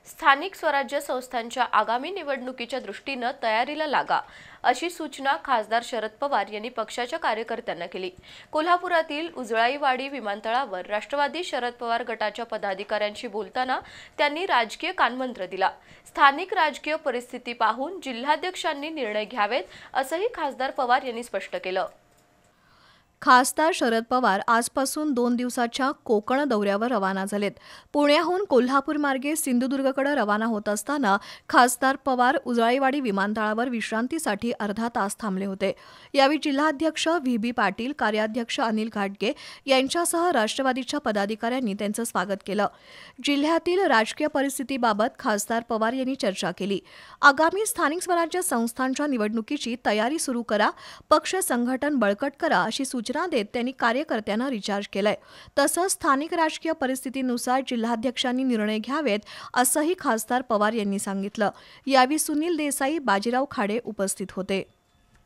स्थानिक स्वराज्य संस्थांच्या आगामी निवडणुकीच्या दृष्टीनं तयारीला लागा, अशी सूचना खासदार शरद पवार यांनी पक्षाच्या कार्यकर्त्यांना केली। कोल्हापुरातील उजळाईवाडी विमानतळावर राष्ट्रवादी शरद पवार गटाच्या पदाधिकाऱ्यांशी बोलताना त्यांनी राजकीय कानमंत्र दिला। स्थानिक राजकीय परिस्थिती पाहून जिल्हाध्यक्षांनी निर्णय घ्यावेत, असंही खासदार पवार यांनी स्पष्ट केलं। खासदार शरद पवार आजपासून 2 दिवसाच्या कोकण दौऱ्यावर रवाना झालेत। पुण्याहून कोल्हापूर मार्गे सिंधुदुर्गकडे रवाना होत असताना खासदार पवार उजळाईवाडी विमानतळावर विश्रांतीसाठी अर्धा तास थांबले होते। यावेळी जिल्हाध्यक्ष व्ही.बी. पाटील, कार्याध्यक्ष अनिल घाटगे यांच्यासह राष्ट्रवादीच्या पदाधिकाऱ्यांनी त्यांचं स्वागत केलं। जिल्ह्यातील राजकीय परिस्थितीबाबत खासदार पवार यांनी चर्चा केली। आगामी स्थानिक स्वराज्य संस्थांच्या निवडणुकीची तयारी सुरू करा, पक्ष संघटन बळकट करा, अशी सूचना देत त्यांनी कार्यकर्त्यांना रिचार्ज केलंय। तसंच स्थानिक राजकीय परिस्थितीनुसार जिल्हाध्यक्षांनी निर्णय घ्यावेत, असंही खासदार पवार यांनी सांगितलं। यावेळी सुनील देसाई, बाजीराव खाडे उपस्थित होते।